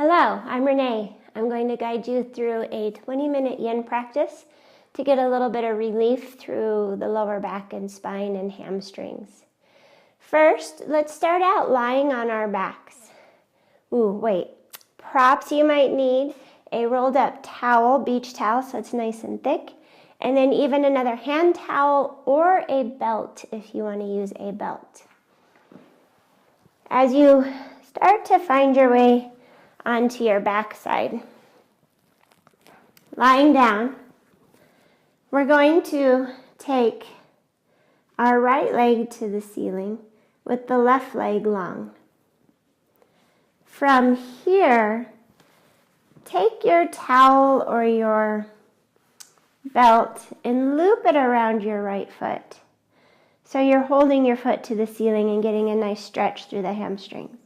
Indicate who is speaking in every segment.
Speaker 1: Hello, I'm Renee. I'm going to guide you through a 20-minute yin practice to get a little bit of relief through the lower back and spine and hamstrings. First, let's start out lying on our backs. Props you might need: a rolled up towel, beach towel, so it's nice and thick, and then even another hand towel or a belt if you want to use a belt. As you start to find your way onto your backside, lying down, we're going to take our right leg to the ceiling with the left leg long. From here, take your towel or your belt and loop it around your right foot. So you're holding your foot to the ceiling and getting a nice stretch through the hamstrings.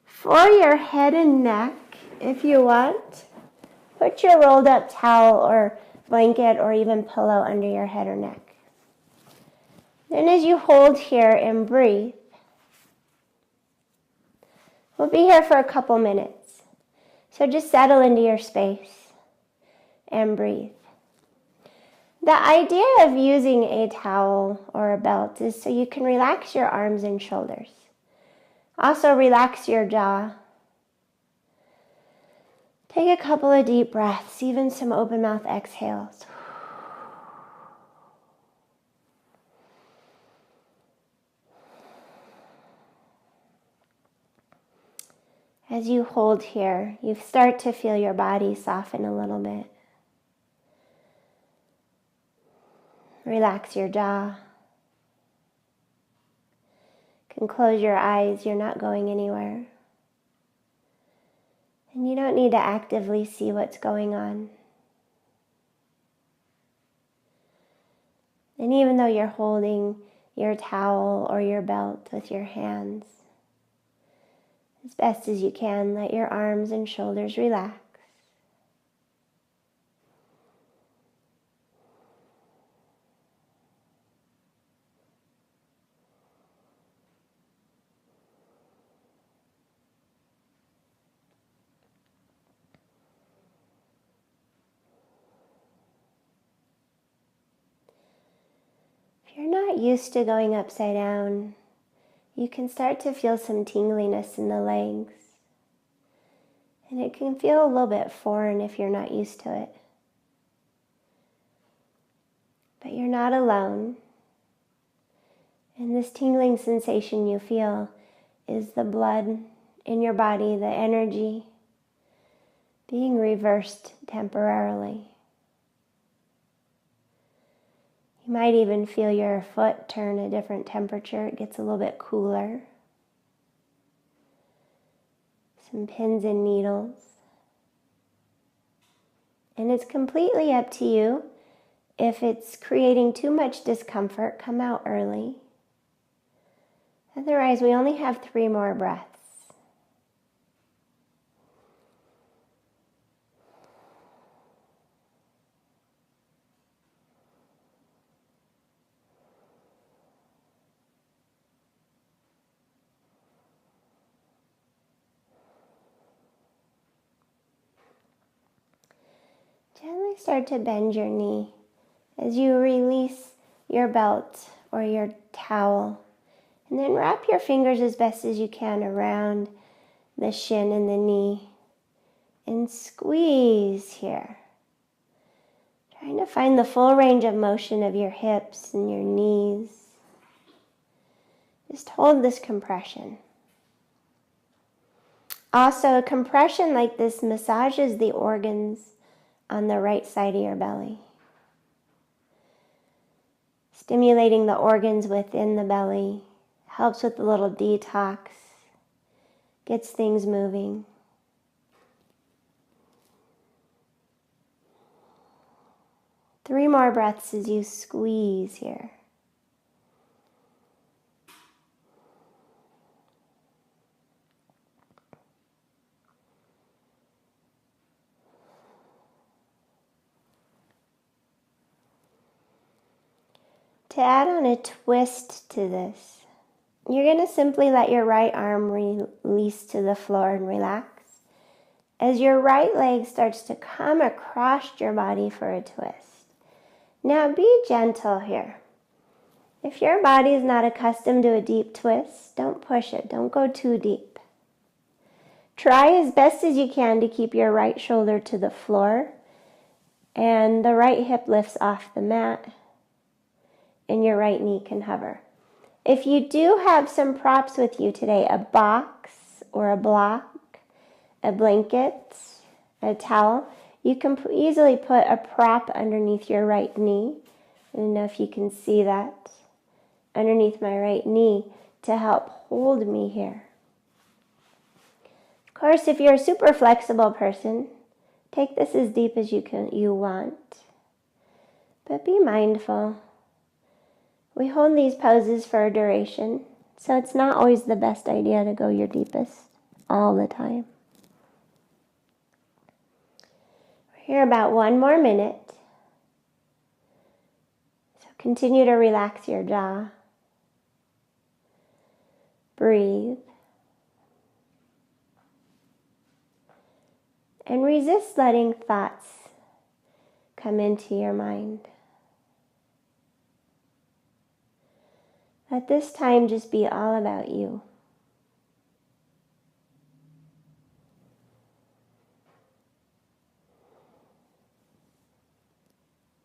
Speaker 1: For your head and neck, if you want, put your rolled up towel or blanket or even pillow under your head or neck. Then as you hold here and breathe, we'll be here for a couple minutes. So just settle into your space and breathe. The idea of using a towel or a belt is so you can relax your arms and shoulders. Also relax your jaw. Take a couple of deep breaths, even some open mouth exhales. As you hold here, you start to feel your body soften a little bit. Relax your jaw. You can close your eyes, you're not going anywhere. And you don't need to actively see what's going on. And even though you're holding your towel or your belt with your hands, as best as you can, let your arms and shoulders relax. If you're not used to going upside down, you can start to feel some tingliness in the legs. And it can feel a little bit foreign if you're not used to it. But you're not alone. And this tingling sensation you feel is the blood in your body, the energy being reversed temporarily. You might even feel your foot turn a different temperature. It gets a little bit cooler. Some pins and needles. And it's completely up to you. If it's creating too much discomfort, come out early. Otherwise, we only have 3 more breaths. Gently start to bend your knee as you release your belt or your towel. And then wrap your fingers as best as you can around the shin and the knee. And squeeze here. Trying to find the full range of motion of your hips and your knees. Just hold this compression. Also, a compression like this massages the organs on the right side of your belly. Stimulating the organs within the belly helps with the little detox, gets things moving. Three more breaths as you squeeze here. To add on a twist to this, you're going to simply let your right arm release to the floor and relax. as your right leg starts to come across your body for a twist. Now be gentle here. If your body is not accustomed to a deep twist, don't push it. Don't go too deep. Try as best as you can to keep your right shoulder to the floor and the right hip lifts off the mat and your right knee can hover. If you do have some props with you today, a box or a block, a blanket, a towel, you can easily put a prop underneath your right knee. I don't know if you can see that. Underneath my right knee to help hold me here. Of course, if you're a super flexible person, take this as deep as you want. But be mindful. We hold these poses for a duration, so it's not always the best idea to go your deepest all the time. We're here about 1 more minute. So continue to relax your jaw. Breathe. And resist letting thoughts come into your mind. Let this time just be all about you.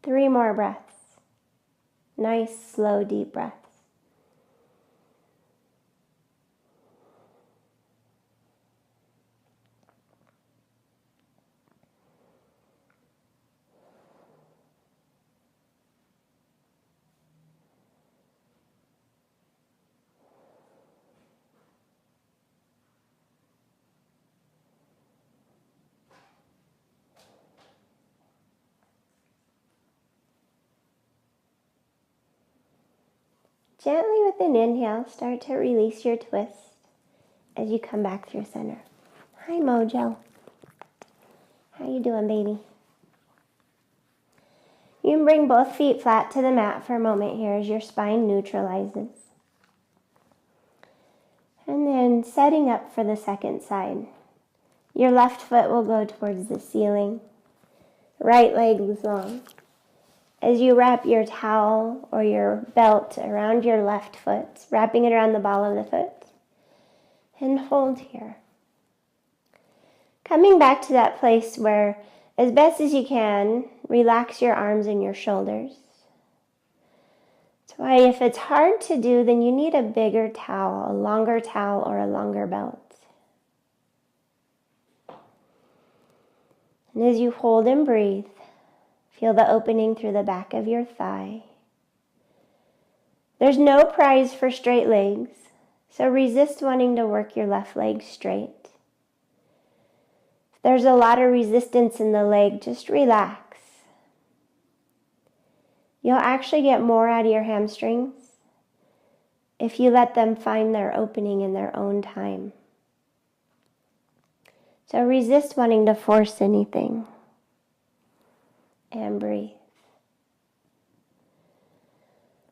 Speaker 1: Three more breaths. Nice, slow, deep breaths. Gently with an inhale, start to release your twist as you come back through center. Hi, Mojo. How you doing, baby? You can bring both feet flat to the mat for a moment here as your spine neutralizes. And then setting up for the second side. Your left foot will go towards the ceiling. Right leg is long. As you wrap your towel or your belt around your left foot, wrapping it around the ball of the foot, and hold here. Coming back to that place where, as best as you can, relax your arms and your shoulders. That's why if it's hard to do, then you need a bigger towel, a longer towel, or a longer belt. And as you hold and breathe, feel the opening through the back of your thigh. There's no prize for straight legs, so resist wanting to work your left leg straight. If there's a lot of resistance in the leg, just relax. You'll actually get more out of your hamstrings if you let them find their opening in their own time. So resist wanting to force anything. And breathe.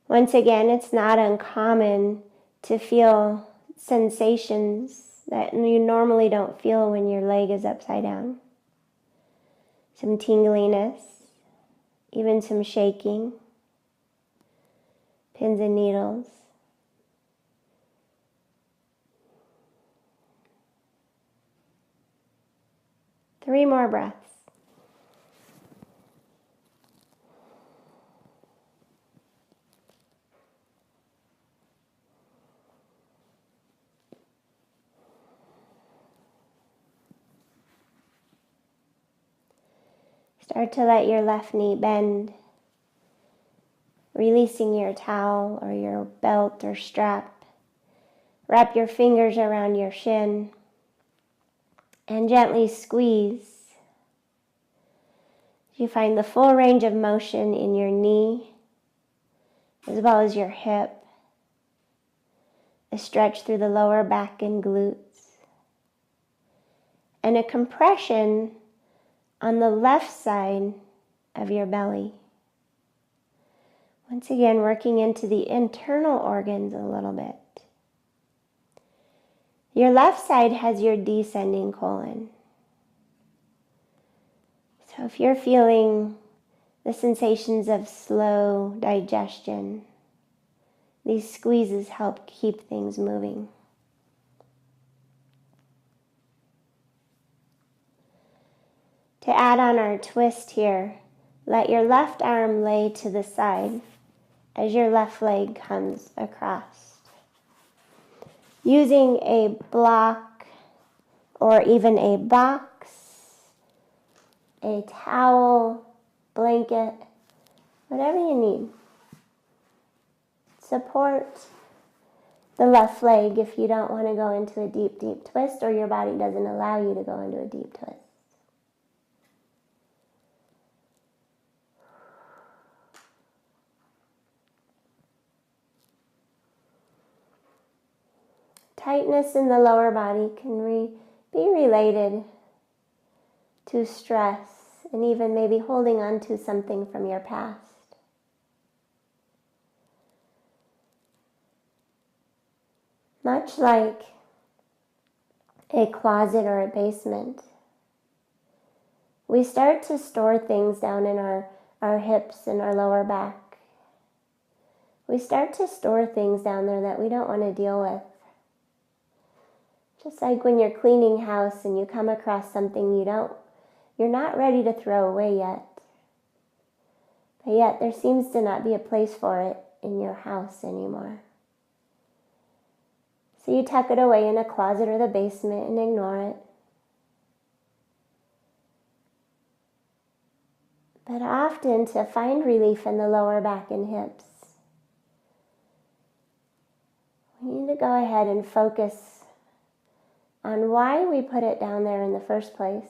Speaker 1: Once again, it's not uncommon to feel sensations that you normally don't feel when your leg is upside down. Some tingliness, even some shaking, pins and needles. Three more breaths. Start to let your left knee bend, releasing your towel or your belt or strap. Wrap your fingers around your shin and gently squeeze. You find the full range of motion in your knee as well as your hip, a stretch through the lower back and glutes, and a compression on the left side of your belly. Once again, working into the internal organs a little bit. Your left side has your descending colon. So if you're feeling the sensations of slow digestion, these squeezes help keep things moving. To add on our twist here, let your left arm lay to the side as your left leg comes across. Using a block or even a box, a towel, blanket, whatever you need. Support the left leg if you don't want to go into a deep, deep twist or your body doesn't allow you to go into a deep twist. Tightness in the lower body can be related to stress and even maybe holding on to something from your past. Much like a closet or a basement, we start to store things down in our hips and our lower back. We start to store things down there that we don't want to deal with. Just like when you're cleaning house and you come across something you're not ready to throw away yet. But yet there seems to not be a place for it in your house anymore. So you tuck it away in a closet or the basement and ignore it. But often to find relief in the lower back and hips, we need to go ahead and focus on why we put it down there in the first place.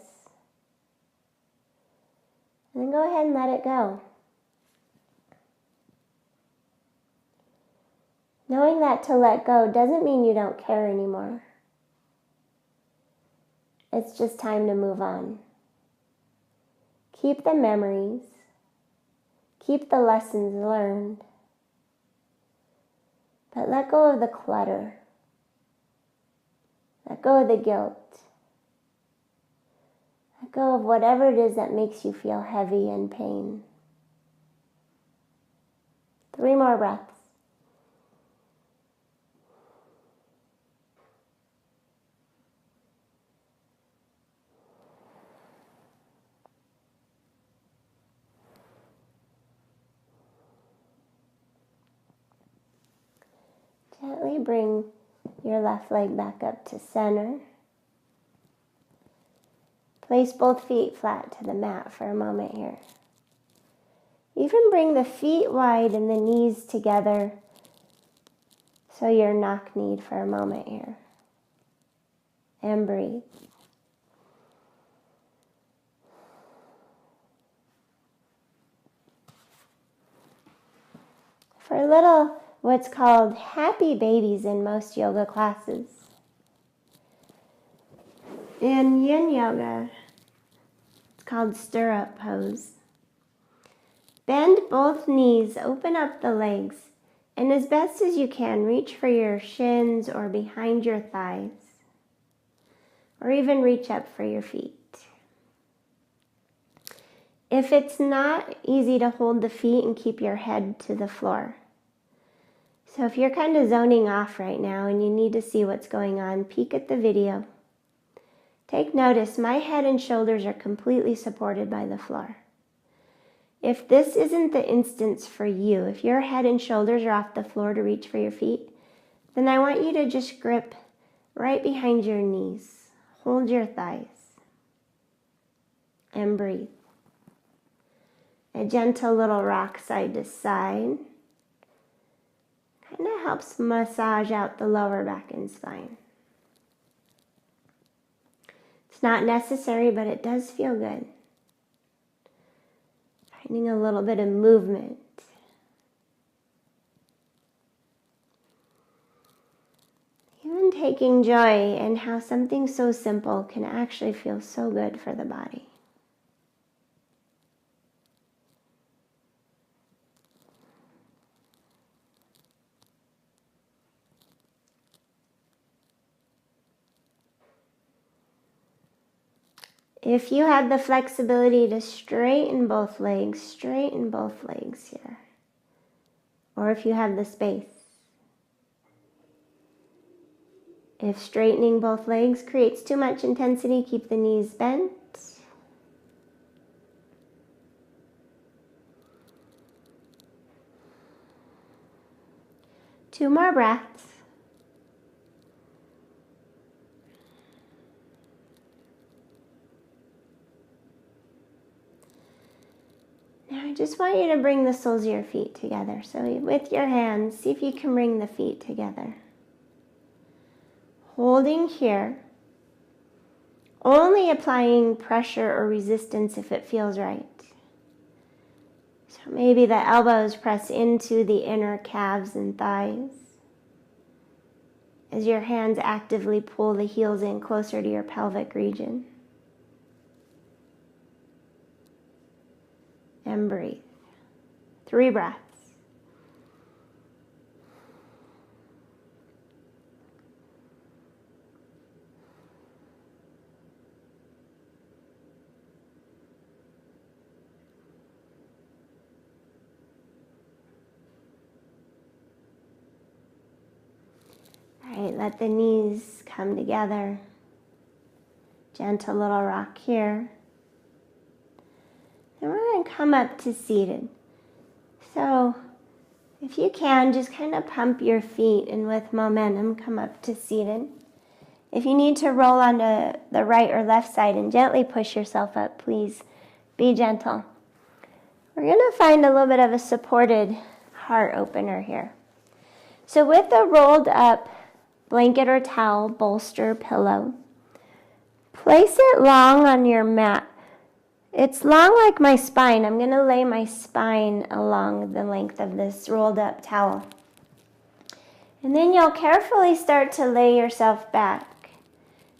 Speaker 1: And then go ahead and let it go. Knowing that to let go doesn't mean you don't care anymore. It's just time to move on. Keep the memories. Keep the lessons learned. But let go of the clutter. Let go of the guilt. Let go of whatever it is that makes you feel heavy and pain. 3 more breaths. Gently bring your left leg back up to center. Place both feet flat to the mat for a moment here. Even bring the feet wide and the knees together so you're knock-kneed for a moment here. And breathe. For a little what's called happy babies in most yoga classes. In yin yoga, it's called stirrup pose. Bend both knees, open up the legs, and as best as you can, reach for your shins or behind your thighs, or even reach up for your feet. If it's not easy to hold the feet and keep your head to the floor, so if you're kind of zoning off right now and you need to see what's going on, peek at the video. Take notice, my head and shoulders are completely supported by the floor. If this isn't the instance for you, if your head and shoulders are off the floor to reach for your feet, then I want you to just grip right behind your knees. Hold your thighs and breathe. A gentle little rock side to side. Kind of helps massage out the lower back and spine. It's not necessary, but it does feel good. Finding a little bit of movement. Even taking joy in how something so simple can actually feel so good for the body. If you had the flexibility to straighten both legs here. Or if you have the space. If straightening both legs creates too much intensity, keep the knees bent. Two more breaths. Now I just want you to bring the soles of your feet together. So with your hands, see if you can bring the feet together. Holding here, only applying pressure or resistance if it feels right. So maybe the elbows press into the inner calves and thighs as your hands actively pull the heels in closer to your pelvic region. And breathe. 3 breaths. All right, let the knees come together. Gentle little rock here. And we're going to come up to seated. So if you can, just kind of pump your feet and with momentum come up to seated. If you need to roll onto the right or left side and gently push yourself up, please be gentle. We're going to find a little bit of a supported heart opener here. So with a rolled up blanket or towel, bolster, pillow, place it long on your mat. It's long like my spine. I'm going to lay my spine along the length of this rolled up towel. And then you'll carefully start to lay yourself back.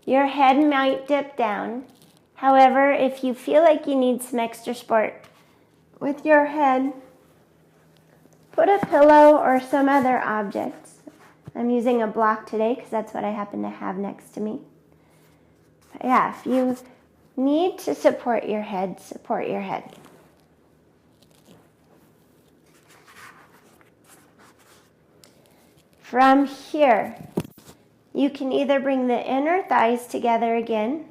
Speaker 1: Your head might dip down. However, if you feel like you need some extra support with your head, put a pillow or some other object. I'm using a block today because that's what I happen to have next to me. But yeah, if you need to support your head, support your head. From here, you can either bring the inner thighs together again,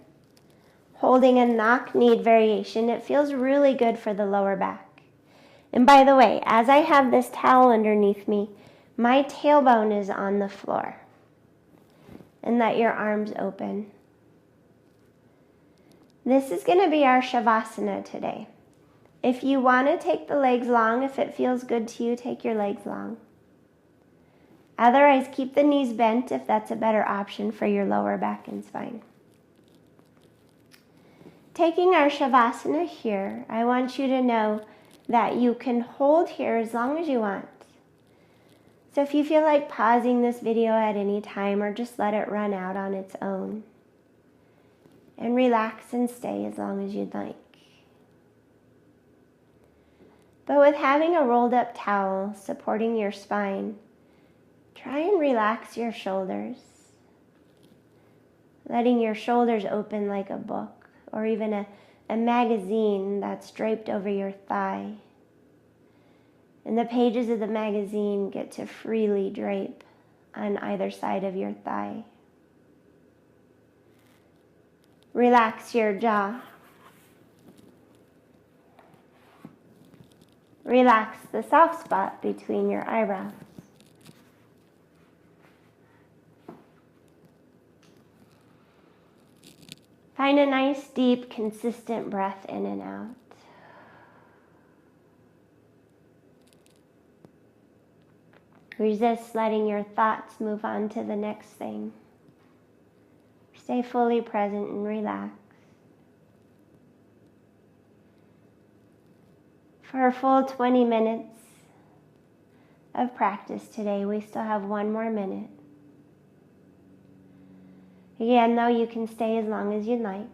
Speaker 1: holding a knock-kneed variation. It feels really good for the lower back. And by the way, as I have this towel underneath me, my tailbone is on the floor. And let your arms open. This is going to be our Shavasana today. If you want to take the legs long, if it feels good to you, take your legs long. Otherwise, keep the knees bent if that's a better option for your lower back and spine. Taking our Shavasana here, I want you to know that you can hold here as long as you want. So if you feel like pausing this video at any time or just let it run out on its own. And relax and stay as long as you'd like. But with having a rolled up towel supporting your spine, try and relax your shoulders. Letting your shoulders open like a book or even a magazine that's draped over your thigh. And the pages of the magazine get to freely drape on either side of your thigh. Relax your jaw. Relax the soft spot between your eyebrows. Find a nice, deep, consistent breath in and out. Resist letting your thoughts move on to the next thing. Stay fully present and relaxed. For a full 20 minutes of practice today, we still have 1 more minute. Again, though, you can stay as long as you'd like.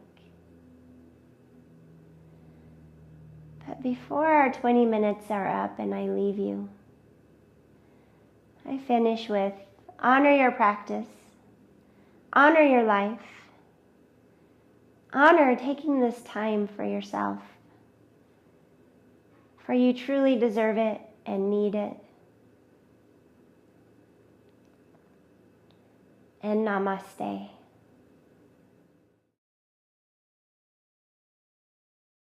Speaker 1: But before our 20 minutes are up and I leave you, I finish with honor your practice, honor your life, honor taking this time for yourself, for you truly deserve it and need it. And namaste.